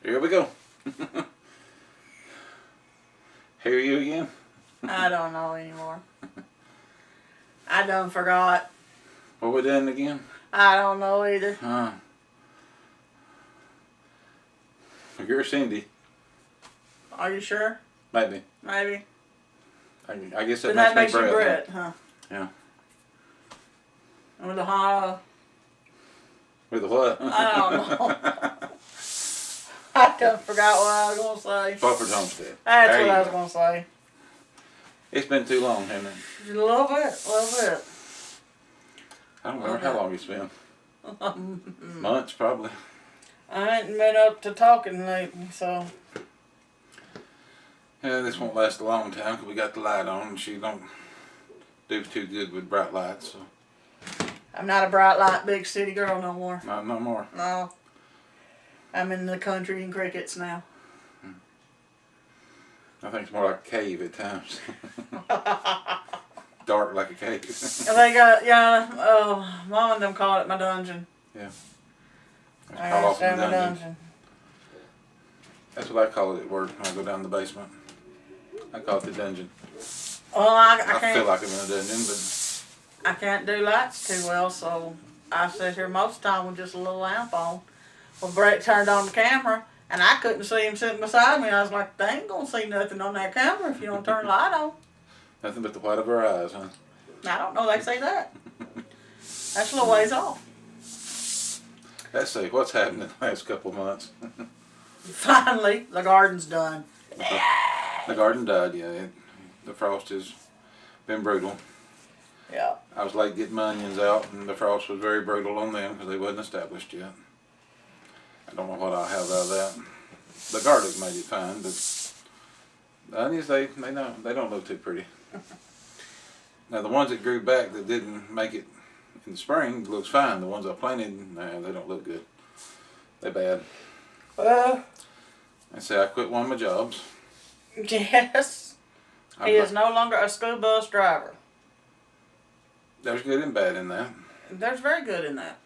Here we go. Hear you again? I don't know anymore. I done forgot. What we done again? I don't know either. You're Cindy. Are you sure? Maybe. Maybe. I guess That makes me you Brett, huh? Yeah. With the hot. With the what? I don't know. I done forgot what I was going to say. Buffer's Homestead. That's There what you I was go. going to say. It's been too long, hasn't it? A little bit. I don't remember how long it's been. Months, probably. I ain't been up to talking lately, so. Yeah, this won't last a long time because we got the light on and she don't do too good with bright lights. So. I'm not a bright light big city girl no more. Not no more. No. I'm in the country and crickets now. I think it's more like a cave at times. Dark like a cave. They got, Mom and them call it my dungeon. Yeah. I gotta stay in my dungeon. That's what I call it at work when I go down the basement. I call it the dungeon. Well, I I can't. feel like I'm in a dungeon, but I can't do lights too well, so I sit here most of the time with just a little lamp on. Well, Brett turned on the camera, and I couldn't see him sitting beside me. I was like, they ain't gonna see nothing on that camera if you don't turn the light on. nothing but the white of our eyes, huh? I don't know they say that. That's a little ways off. Let's see, what's happened in the last couple of months? Finally, the garden's done. The garden died, yeah. The frost has been brutal. Yeah. I was late getting my onions out, and the frost was very brutal on them because they wasn't established yet. I don't know what I'll have out of that. The garlic made it fine, but the onions, they don't look too pretty. Now the ones that grew back that didn't make it in the spring looks fine. The ones I planted, nah, they don't look good. They're bad. I say I quit one of my jobs. Yes. He is no longer a school bus driver. There's good and bad in that. There's very good in that.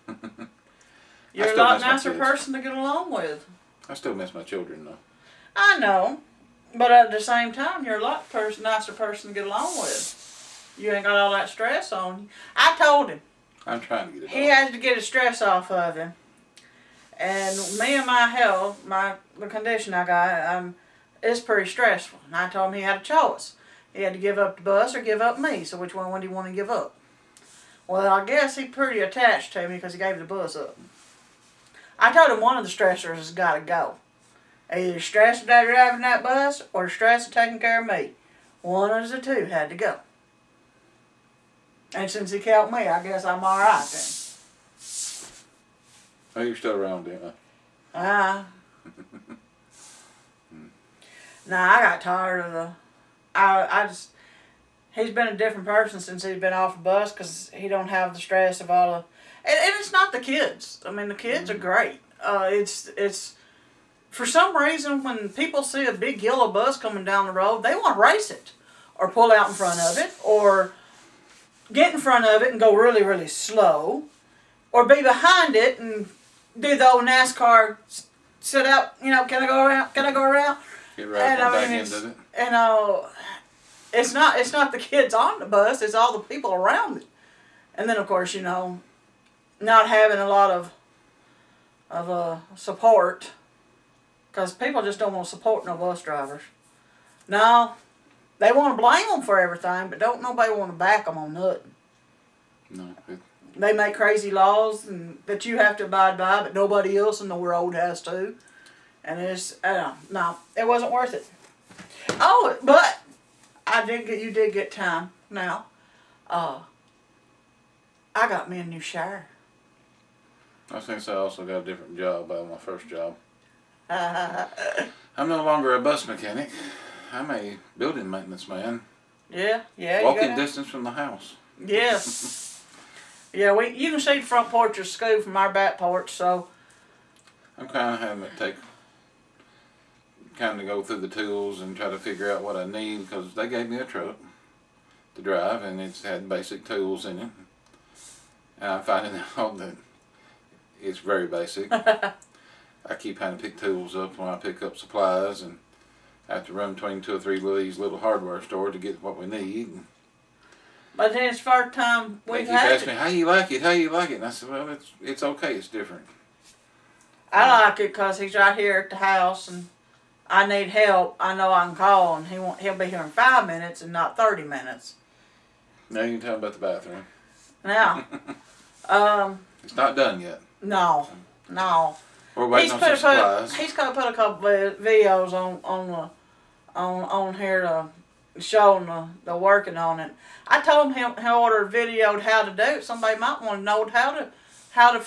You're a lot nicer person to get along with. I still miss my children though. I know, but at the same time, you're a lot nicer person to get along with. You ain't got all that stress on you. I told him. I'm trying to get it off. He has to get his stress off of him. And me and my health, the condition I got, it's pretty stressful. And I told him he had a choice. He had to give up the bus or give up me. So which one would he want to give up? Well, I guess he's pretty attached to me because he gave the bus up. I told him one of the stressors has got to go. Either stress of driving that bus or stress of taking care of me. One of the two had to go. And since he helped me, I guess I'm all right then. Oh, you're still around, ain't you? Nah, I got tired of he's been a different person since he's been off the bus because he don't have the stress of all the, and it's not the kids. I mean, the kids are great. It's for some reason when people see a big yellow bus coming down the road, they want to race it or pull out in front of it or get in front of it and go really, really slow or be behind it and do the old NASCAR sit out, can I go around? Can I go around? Get right back into it. And it's not the kids on the bus, it's all the people around it. And then of course, not having a lot of support, because people just don't want to support no bus drivers. No, they want to blame them for everything, but don't nobody want to back them on nothing. No. They make crazy laws that you have to abide by, but nobody else in the world has to. And no, it wasn't worth it. Oh, but you did get time now. I got me a new shower. I think I also got a different job out of my first job. I'm no longer a bus mechanic. I'm a building maintenance man. Yeah. Walking distance from the house. Yes. Yeah, you can see the front porch of school from our back porch, so. I'm kind of having to go through the tools and try to figure out what I need because they gave me a truck to drive and it's had basic tools in it. And I'm finding out that it's very basic. I I keep having to pick tools up when I pick up supplies, and I have to run between 2 or 3 of these little hardware stores to get what we need. And But then it's the first time they we've keep had asking me, it. how you like it, how you like it? And I said, well, it's okay, it's different. I like it because he's right here at the house, and I need help. I know I can call, and he'll be here in 5 minutes and not 30 minutes. Now you can tell them about the bathroom. Now, It's not done yet. no. We're waiting on some supplies. He's gonna put a couple of videos on here to showing the working on it. I told him he ordered a video of how to do it. Somebody might want to know how to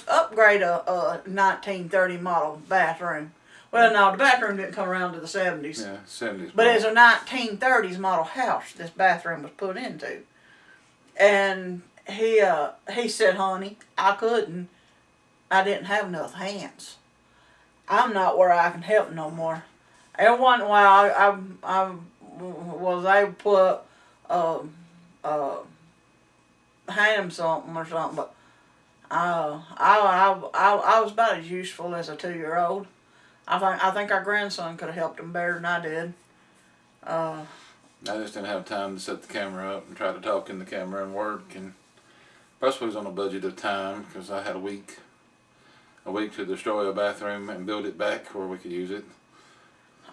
upgrade a 1930 model bathroom. Well, no, the bathroom didn't come around to the 70s. Yeah, 70s. But it's a 1930s model house this bathroom was put into. And he said, honey, I didn't have enough hands. I'm not where I can help no more. Every once in a while, I was able to put hand him something or something, but I was about as useful as a 2-year-old. I think our grandson could have helped him better than I did. I just didn't have time to set the camera up and try to talk in the camera and work. And plus, we was on a budget of time because I had a week to destroy a bathroom and build it back where we could use it.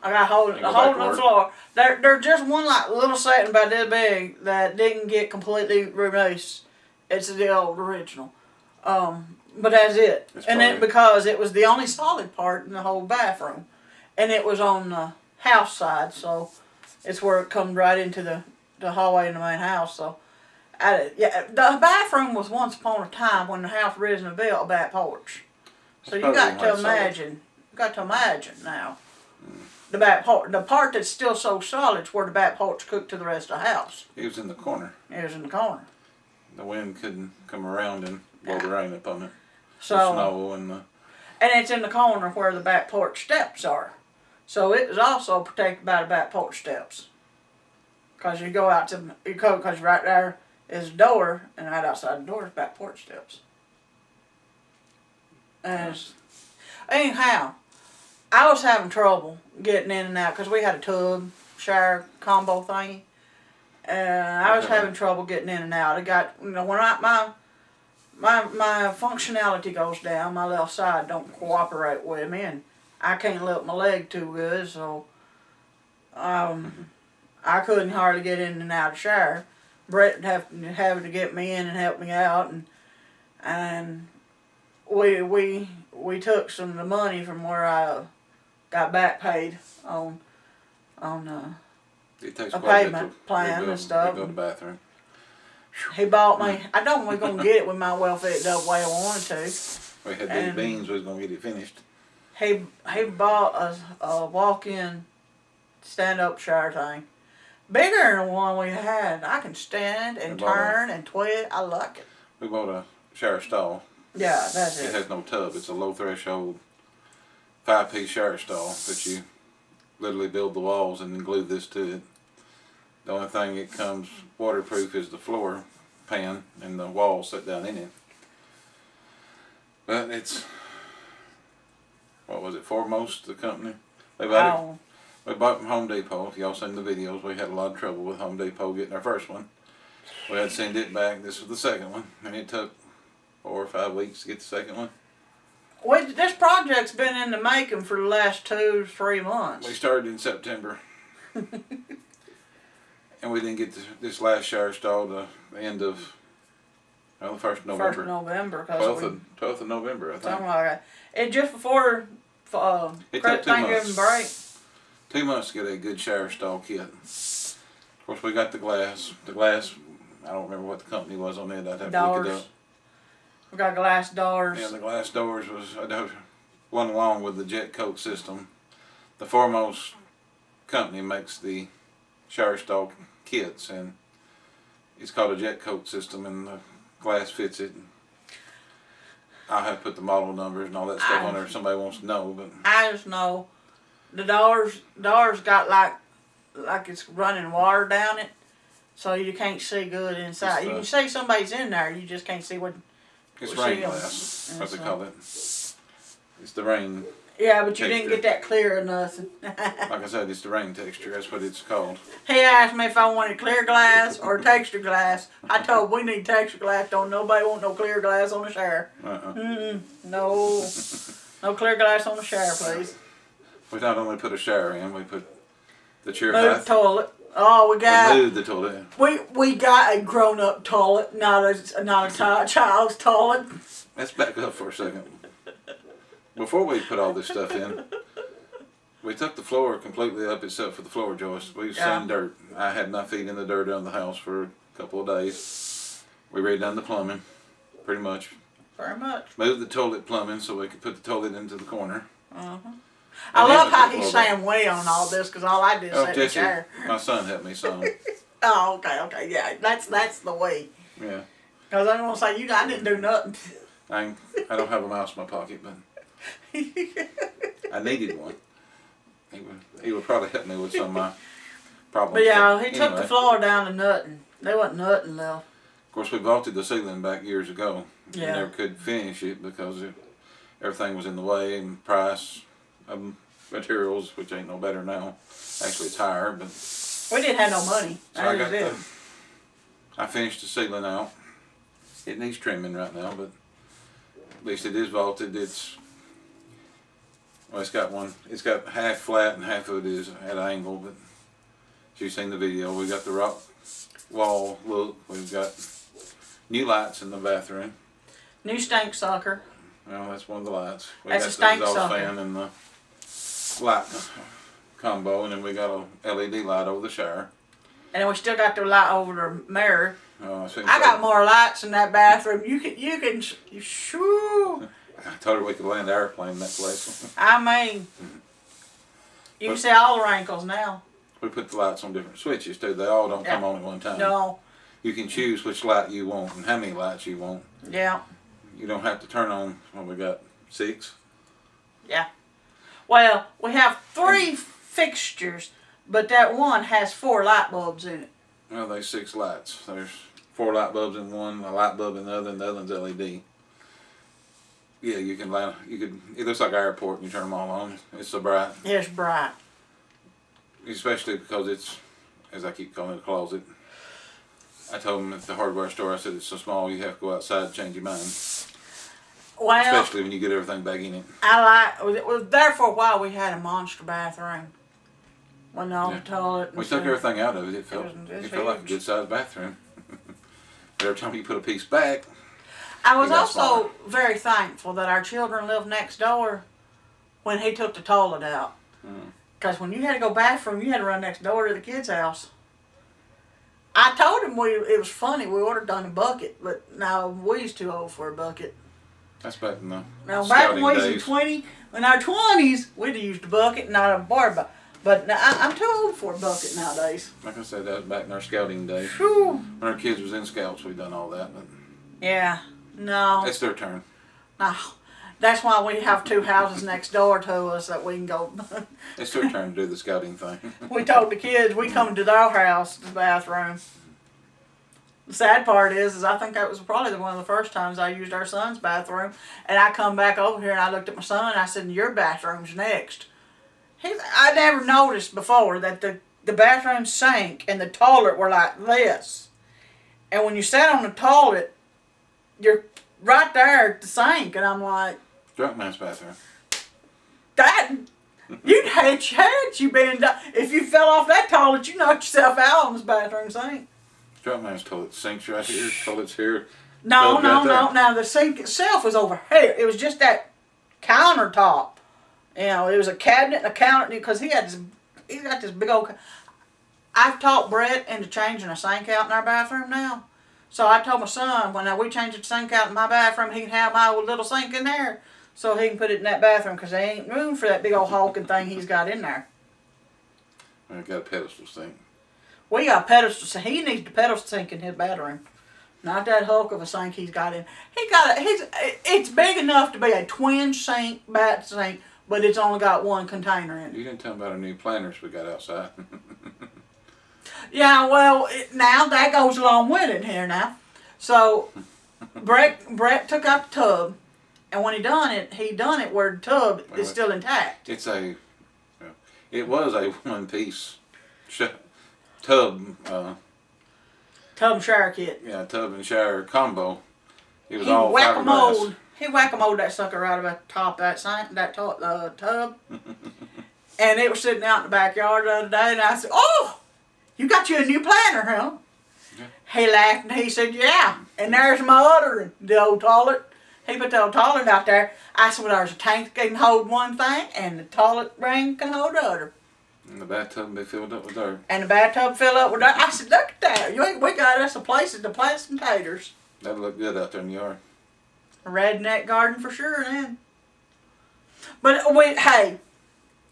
I got a hole in the floor. There's just one like little setting about this big that didn't get completely replaced. It's the old original. But that's it. Because it was the only solid part in the whole bathroom. And it was on the house side, so it's where it comes right into the hallway in the main house. So, the bathroom was once upon a time when the house originally built a back porch. So you got to imagine. You got to imagine now. The back porch, the part that's still so solid is where the back porch cooked to the rest of the house. It was in the corner. It was in the corner. The wind couldn't come around and blow the rain upon it. So, the snow and it's in the corner where the back porch steps are. So it was also protected by the back porch steps. Because you go out to, because right there is a door, and right outside the door is back porch steps. And anyhow, I was having trouble getting in and out because we had a tub shower combo thingy, and I was having trouble getting in and out. It got, when my functionality goes down, my left side don't cooperate with me, and I can't lift my leg too good, so I couldn't hardly get in and out of the shower. Brett having to get me in and help me out, and we took some of the money from where I got back paid on it takes a quite payment plan and stuff. Rebuild the bathroom. He bought me. I don't think we're gonna get it with my well fit up way I wanted to. We had these beans. We was gonna get it finished. He bought a walk-in stand-up shower thing, bigger than the one we had. I can stand and turn and twist. I like it. We bought a shower stall. Yeah, that's it. It has no tub. It's a low threshold 5-piece shower stall that you literally build the walls and then glue this to it. The only thing it comes waterproof is the floor pan and the walls set down in it. But it's, what was it, Foremost, the company? We bought it from Home Depot. If y'all seen the videos, we had a lot of trouble with Home Depot getting our first one. We had to send it back. This was the second one, and it took 4 or 5 weeks to get the second one. This project's been in the making for the last 2 to 3 months. We started in September. And we didn't get this last shower stall to the end of, the 1st of November. 1st of November. 12th of November, I think. Something like that. It just before It took 2 Thanksgiving break. 2 months to get a good shower stall kit. Of course, we got the glass. The glass, I don't remember what the company was on it. I'd have to look it up. We got glass doors. Yeah, the glass doors went along with the jet coat system. The Foremost company makes the shower stall kits, and it's called a jet coat system, and the glass fits it. I'll have to put the model numbers and all that stuff on there if somebody wants to know. But I just know the doors got like it's running water down it, so you can't see good inside. You can see somebody's in there, you just can't see what. It's rain glass, what they call it. It's the rain. Yeah, but you didn't texture. get that clear or nothing. Like I said, it's the rain texture. That's what it's called. He asked me if I wanted clear glass or texture glass. I told him we need texture glass. Don't nobody want no clear glass on the shower. No. No clear glass on the shower, please. We not only put a shower in, we put the chair Move the height. toilet. Oh, we We got moved the toilet. we got a grown up toilet, not a child's toilet. Let's back up for a second. Before we put all this stuff in, we took the floor completely up except for the floor joist. We've seen dirt. I had my feet in the dirt around the house for a couple of days. We redone the plumbing, pretty much. Very much. Moved the toilet plumbing so we could put the toilet into the corner. I love how he's saying we on all this because all I did is sit in the Jesse, chair. my son helped me some. Oh, okay, yeah, that's the way. Yeah. Because I don't want to say I didn't do nothing. I don't have a mouse in my pocket, but I needed one. He would probably help me with some of my problems. But yeah, he took anyway, the floor down to nothing. There wasn't nothing left. Of course, we vaulted the ceiling back years ago. Yeah. We never could finish it because everything was in the way and price of materials, which ain't no better now. Actually, it's higher, but We didn't have no money. so I finished the ceiling out. It needs trimming right now, but at least it is vaulted. It's got half flat and half of it is at an angle, but you've seen the video. We got the rock wall look. We've got new lights in the bathroom. New stink sucker. Well, that's one of the lights. We That's got a stank the exhaust sucker. fan and the light combo, and then we got a LED light over the shower. And then we still got the light over the mirror. I I got more lights in that bathroom. Shoo. I told her we could land an airplane in that place. I mean, you can see all the wrinkles now. We put the lights on different switches too. They all don't come on at one time. No. You can choose which light you want and how many lights you want. Yeah. You don't have to turn on, we got 6. Yeah. Well, we have 3 fixtures, but that one has 4 light bulbs in it. Well, there's 6 lights. There's 4 light bulbs in one, a light bulb in the other, and the other one's LED. Yeah, it looks like an airport and you turn them all on. It's so bright. It's bright. Especially because it's, as I keep calling it, a closet. I told them at the hardware store, I said it's so small you have to go outside and change your mind. Well, Especially when you get everything back in it. it was there for a while. We had a monster bathroom. When all the toilet. We took everything out of it. It felt like a good sized bathroom. But every time you put a piece back. I was also very thankful that our children lived next door when he took the toilet out. Because when you had to go bathroom, you had to run next door to the kids' house. I told him it was funny. We ordered on a bucket, but now we's too old for a bucket. That's back in the Back when we was days. in our 20s, we'd have used a bucket, not a bar bucket. But now, I'm too old for a bucket nowadays. Like I said, that was back in our scouting days. Whew. When our kids was in scouts, we done all that. But Yeah, no. it's their turn. No. That's why we have 2 houses next door to us that we can go. It's their turn to do the scouting thing. We told the kids we come to their house, the bathroom. The sad part is I think that was probably one of the first times I used our son's bathroom. And I come back over here and I looked at my son and I said, your bathroom's next. I never noticed before that the bathroom sink and the toilet were like this. And when you sat on the toilet, you're right there at the sink. And I'm like, Drunk man's bathroom. that, you'd hate your head. If you fell off that toilet, you knocked yourself out on this bathroom sink. Drunk man's toilet. Sink's right here. Toilet's here. No. Right Now the sink itself was over here. It was just that countertop. You know, it was a cabinet and a counter because he's got this big old. I've taught Brett into changing a sink out in our bathroom now. So I told my son when we change the sink out in my bathroom, he can have my little sink in there, so he can put it in that bathroom because there ain't room for that big old hulking thing he's got in there. I got a pedestal sink. We got a pedestal sink. He needs the pedestal sink in his bathroom. Not that hulk of a sink he's got in. It's big enough to be a twin sink, bat sink, but it's only got one container in it. You didn't tell me about our new planters we got outside. Yeah, well, now that goes along with it here now. So, Brett took out the tub, And when he done it where the tub is still intact. It was a one-piece tub. Tub and shower kit. Yeah, tub and shower combo. It was He all fiberglass. He whack-a-moled that sucker right about the top of that tub. And it was sitting out in the backyard the other day, and I said, "Oh, you got you a new planter, huh?" Yeah. He laughed and he said, "Yeah." And there's my udder, the old toilet. He put the old toilet out there. I said, "Well, there's a tank that can hold one thing, and the toilet ring can hold the other." And the bathtub will be filled up with dirt. And the bathtub filled up with dirt. I said, "Look at that. We got us a place to plant some taters." That'd look good out there in the yard. A redneck garden for sure, then. But hey.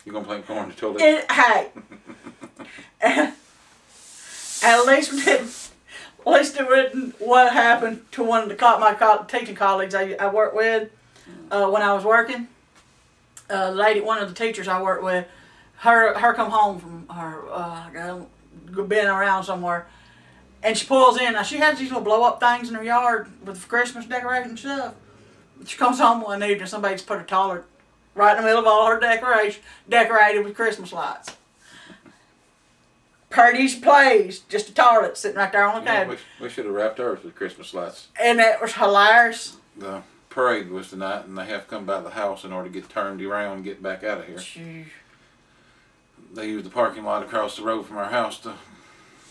You gonna plant corn in the toilet? Hey. At least it wouldn't what happened to one of my teaching colleagues I worked with when I was working. One of the teachers I worked with, her come home from her been around somewhere, and she pulls in. Now she has these little blow up things in her yard with Christmas decorating and stuff. She comes home one evening, somebody's put a toilet right in the middle of all her decoration, decorated with Christmas lights. Parties plays, just a toilet sitting right there on the table. We should have wrapped ours with Christmas lights. And it was hilarious. The parade was tonight, and they have to come by the house in order to get turned around and get back out of here. Jeez. They used the parking lot across the road from our house to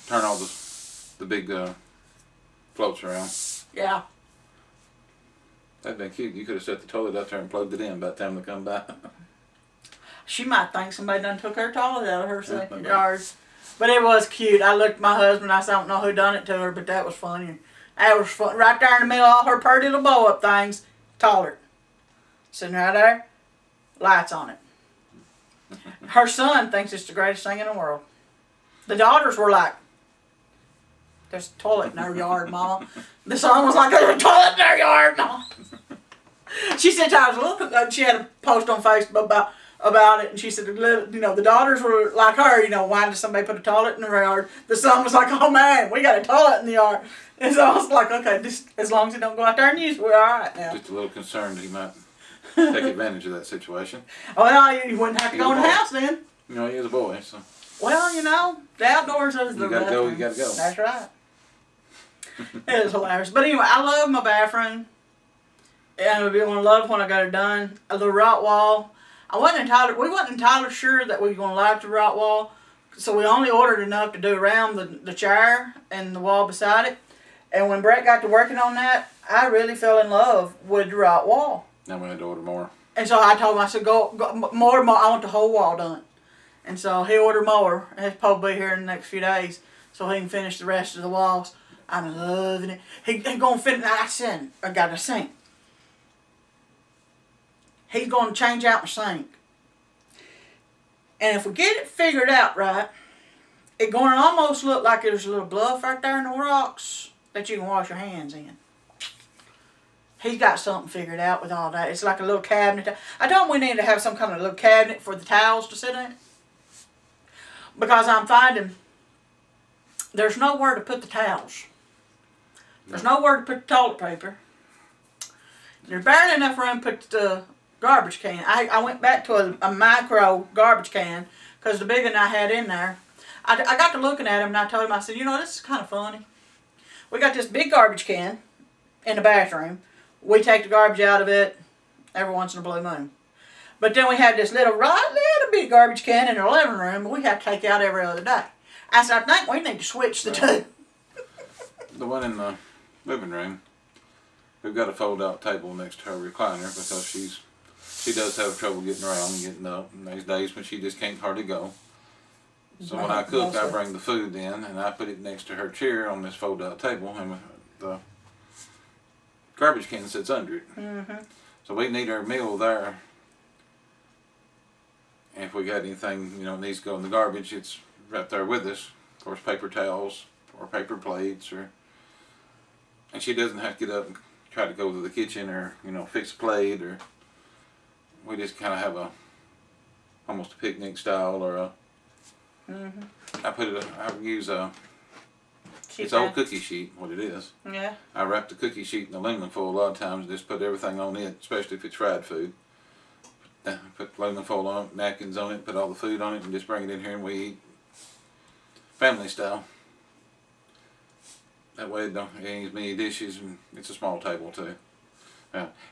turn all the big floats around. Yeah. That'd been cute. You could have set the toilet up there and plugged it in by the time they come by. She might think somebody done took her toilet out of her yard. But it was cute. I looked at my husband and I said, "I don't know who done it to her, but that was funny." That was fun. Right there in the middle of all her pretty little blow up things, toilet. Sitting right there, lights on it. Her son thinks it's the greatest thing in the world. The daughters were like, "There's a toilet in our yard, Mama." The son was like, "There's a toilet in our yard, Mama." She said I was little. She had a post on Facebook about it, and she said, the daughters were like her, why did somebody put a toilet in the yard? The son was like, "Oh man, we got a toilet in the yard." And so I was like, okay, just as long as he don't go out there and use it, we're all right now. Just a little concerned he might take advantage of that situation. Well, you wouldn't have to go in the house then. He is a boy, so. Well, the outdoors is the You gotta go, you gotta go. That's right. It was hilarious. But anyway, I love my bathroom. And I'll be going to love when I got it done. The rock wall. We wasn't entirely sure that we were going to like the rock wall. So we only ordered enough to do around the chair and the wall beside it. And when Brett got to working on that, I really fell in love with the rock wall. Now we had to order more. And so I told him, I said, go more. I want the whole wall done. And so he ordered more. He'll probably be here in the next few days so he can finish the rest of the walls. I'm loving it. He going to finish. I got to sink. He's going to change out my sink. And if we get it figured out right, it's going to almost look like there's a little bluff right there in the rocks that you can wash your hands in. He's got something figured out with all that. It's like a little cabinet. I told him we need to have some kind of little cabinet for the towels to sit in. Because I'm finding there's nowhere to put the towels. There's nowhere to put the toilet paper. There's barely enough room to put the garbage can. I went back to a micro garbage can because the big one I had in there. I got to looking at him and I told him, I said, this is kind of funny. We got this big garbage can in the bathroom. We take the garbage out of it every once in a blue moon. But then we had this little big garbage can in our living room that we have to take out every other day. I said, I think we need to switch the two. The one in the living room, we've got a fold-out table next to her recliner because she does have trouble getting around and getting up. And there's days when she just can't hardly go. So when I cook, I bring the food in and I put it next to her chair on this fold-out table, and the garbage can sits under it. Mm-hmm. So we need our meal there. And if we got anything, needs to go in the garbage, it's right there with us. Of course, paper towels or paper plates, and she doesn't have to get up and try to go to the kitchen or fix a plate, or we just kind of have almost a picnic style or a. Mm-hmm. I use a It's old cookie sheet, what it is. Yeah. I wrap the cookie sheet in aluminum foil a lot of times, just put everything on it, especially if it's fried food. Put aluminum foil on it, napkins on it, put all the food on it, and just bring it in here and we eat family style. That way it don't ain't as many dishes, and it's a small table too.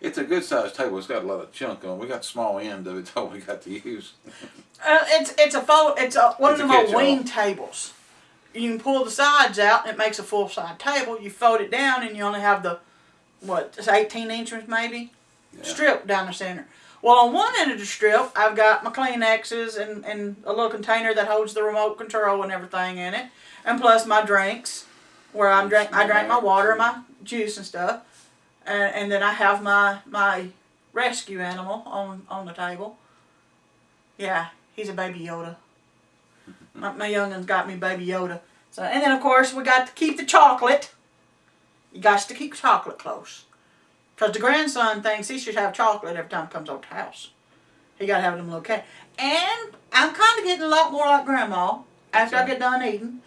It's a good sized table. It's got a lot of chunk on it. We got the small end of it all we got to use. It's one of them old catch-all. wing tables. You can pull the sides out and it makes a full side table. You fold it down and you only have the, it's 18 inches maybe, strip down the center. Well, on one end of the strip, I've got my Kleenexes and a little container that holds the remote control and everything in it, and plus my drinks, where I drink my water, my juice and stuff, and then I have my rescue animal on the table. Yeah, he's a baby Yoda. My youngin's got me baby Yoda. So, and then of course we got to keep the chocolate. You got to keep chocolate close. Because the grandson thinks he should have chocolate every time he comes over to the house. He got to have them little cake. And I'm kind of getting a lot more like Grandma after I get done eating.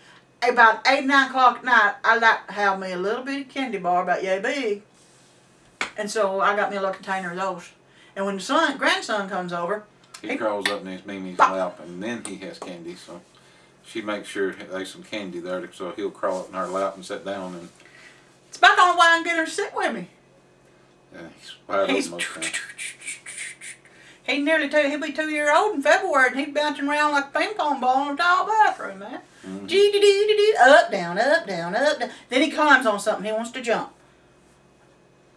About 8, 9 o'clock at night, I like to have me a little bitty candy bar about yay big. And so I got me a little container of those. And when the grandson comes over, he crawls up in his Mimi's lap, and then he has candy. So she makes sure there's some candy there, so he'll crawl up in her lap and sit down. And it's about the only way I can get her to sit with me. yeah, he's wide open most times. He's nearly 2. He'll be 2 years old in February, and he's bouncing around like a ping pong ball in the tall bathroom, man. Up, down, up, down, up, down. Then he climbs on something. He wants to jump.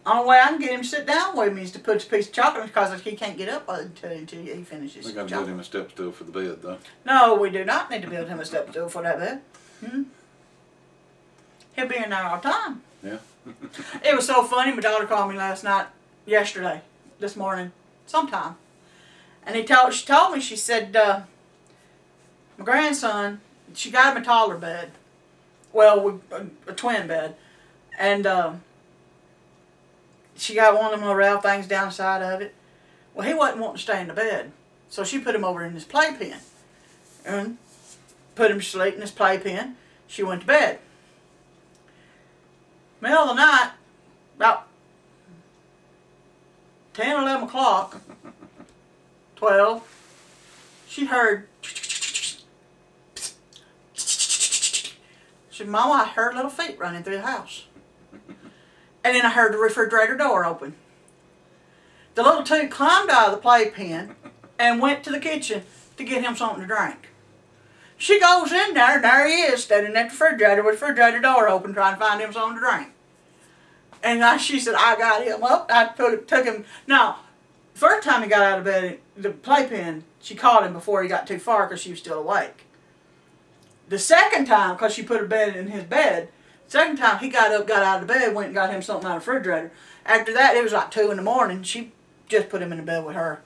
Only way I can get him to sit down with me is to put a piece of chocolate because he can't get up until he finishes. We got to build him a step stool for the bed, though. No, we do not need to build him a step stool for that bed. He'll be in there all the time. Yeah. It was so funny. My daughter called me this morning, sometime. And she told me, she said, my grandson, she got him a taller bed. Well, a twin bed. And she got one of them little rail things down the side of it. Well, he wasn't wanting to stay in the bed. So she put him over in his playpen. And put him to sleep in his playpen. She went to bed. Middle of the night, about 10, 11 o'clock, 12, she heard, she said, Mama, I heard little feet running through the house. And then I heard the refrigerator door open. The little two climbed out of the playpen and went to the kitchen to get him something to drink. She goes in there, and there he is, standing at the refrigerator with the refrigerator door open, trying to find him something to drink. And she said, I got him up. I took him. Now, the first time he got out of bed, the playpen, she called him before he got too far because she was still awake. The second time, because she put her bed in his bed, second time he got up, got out of bed, went and got him something out of the refrigerator. After that, it was like 2 in the morning. She just put him in the bed with her.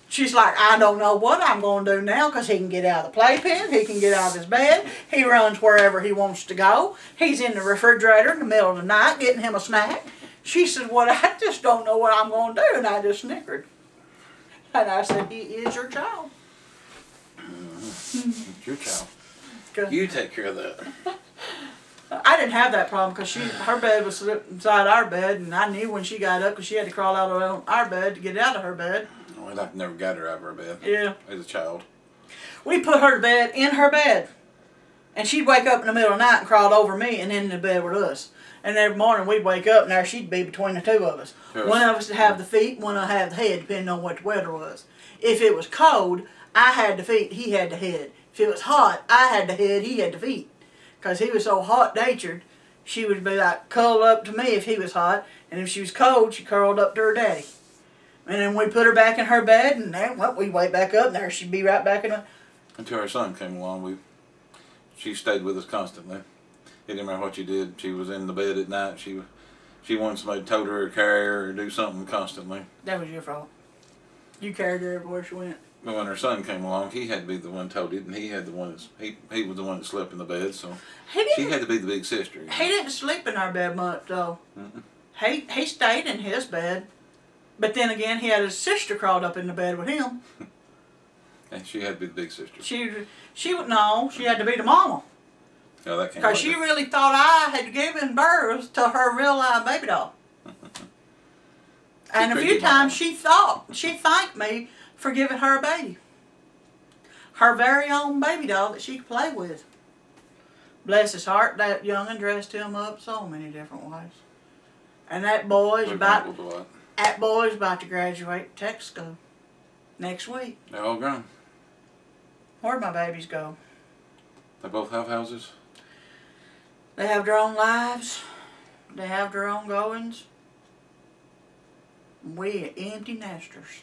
She's like, I don't know what I'm going to do now because he can get out of the playpen. He can get out of his bed. He runs wherever he wants to go. He's in the refrigerator in the middle of the night getting him a snack. She said, well, I just don't know what I'm going to do. And I just snickered. And I said, he is your child. It's your child. Good. You take care of that. I didn't have that problem because her bed was inside our bed, and I knew when she got up because she had to crawl out of our bed to get out of her bed. Well, I've never got her out of her bed. Yeah. As a child. We put her to bed in her bed, and she'd wake up in the middle of the night and crawl over me and in the bed with us. And every morning we'd wake up and there she'd be between the two of us. Yes. One of us would have the feet, one would have the head, depending on what the weather was. If it was cold, I had the feet, he had the head. If it was hot, I had the head, he had the feet. Because he was so hot-natured, she would be like curled up to me if he was hot, and if she was cold, she curled up to her daddy. And then we put her back in her bed, and then we'd wake back up, and there she'd be right back in her. Until her son came along, she stayed with us constantly. It didn't matter what you did. She was in the bed at night. She wanted somebody to tote her or carry her or do something constantly. That was your fault. You carried her everywhere she went. But when her son came along, he had to be the one toted, and he was the one that slept in the bed, so she had to be the big sister. You know? He didn't sleep in our bed much, though. He stayed in his bed, but then again, he had his sister crawled up in the bed with him. And she had to be the big sister. She had to be the mama. Yeah, that can't. Because she really thought I had given birth to her real live baby doll. And a few times she thanked me for giving her a baby. Her very own baby doll that she could play with. Bless his heart, that young'un dressed him up so many different ways. And that boy's about to graduate tech school next week. They're all grown. Where'd my babies go? They both have houses. They have their own lives. They have their own goings. We are empty nesters.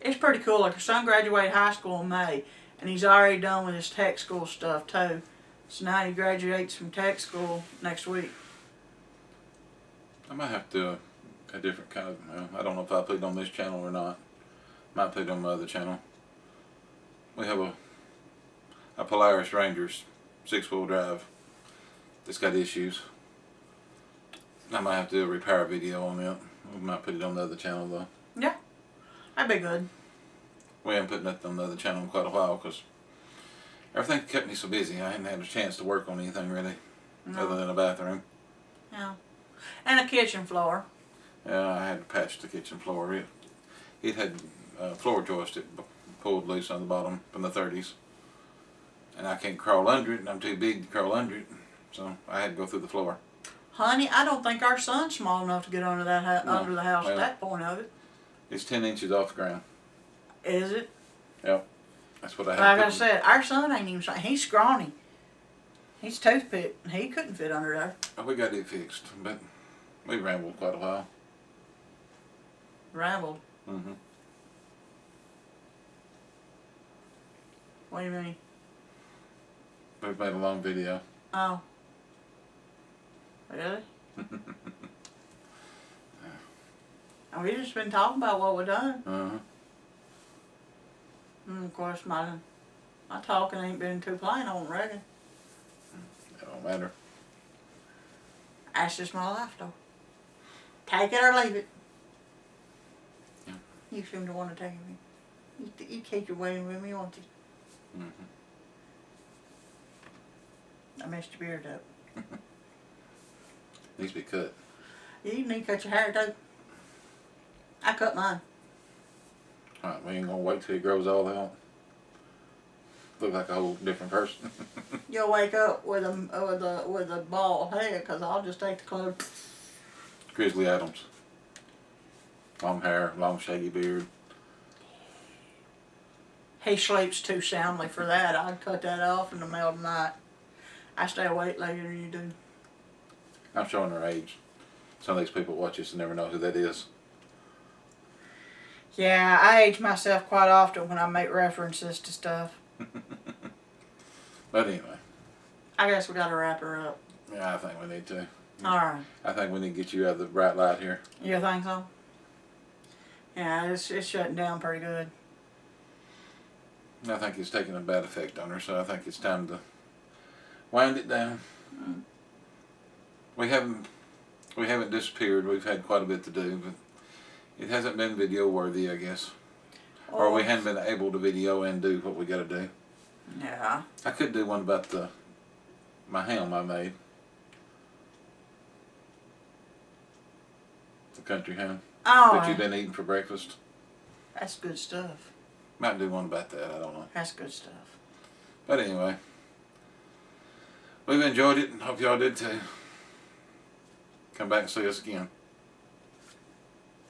It's pretty cool. Like, her son graduated high school in May, and he's already done with his tech school stuff too. So now he graduates from tech school next week. I might have to do a different kind of. I don't know if I put it on this channel or not. Might put it on my other channel. We have a Polaris Rangers 6-wheel drive that's got issues. I might have to do a repair video on it. We might put it on the other channel though. Yeah, that'd be good. We haven't put nothing on the other channel in quite a while because everything kept me so busy. I hadn't had a chance to work on anything really, other than a bathroom. Yeah, and a kitchen floor. Yeah, I had to patch the kitchen floor. It had floor joist that pulled loose on the bottom from the 30s. And I can't crawl under it, and I'm too big to crawl under it. So I had to go through the floor. Honey, I don't think our son's small enough to get under that under the house at that point of it. It's 10 inches off the ground. Is it? Yep. That's what I had. Like I said, our son ain't even. He's scrawny. He's toothpick. He couldn't fit under there. We got it fixed, but we rambled quite a while. Rambled. Mm-hmm. What do you mean? We've made a long video. Oh. Really? And we just been talking about what we're done. Uh-huh. And of course, my talking ain't been too plain, I don't reckon. It don't matter. That's just my life, though. Take it or leave it. Yeah. You seem to want to take it. You keep your way with me, won't you? Mm-hmm. I messed your beard up. Needs to be cut. You need to cut your hair, too. I cut mine. Alright, we ain't gonna wait till it grows all out. Look like a whole different person. You'll wake up with a bald head, because I'll just take the clothes. Grizzly Adams. Long hair, long shaggy beard. He sleeps too soundly for that. I'd cut that off in the middle of the night. I stay awake later than you do. I'm showing her age. Some of these people watch this and never know who that is. Yeah, I age myself quite often when I make references to stuff. But anyway. I guess we gotta wrap her up. Yeah, I think we need to. Alright. I think we need to get you out of the bright light here. You think so? Yeah, it's shutting down pretty good. I think it's taking a bad effect on her, so I think it's time to wind it down. Mm. We haven't disappeared. We've had quite a bit to do, but it hasn't been video worthy, I guess. Or we haven't been able to video and do what we got to do. Yeah. I could do one about my ham I made. The country ham that you've been eating for breakfast. That's good stuff. Might do one about that, I don't know. That's good stuff. But anyway, we've enjoyed it and hope y'all did too. Come back and see us again.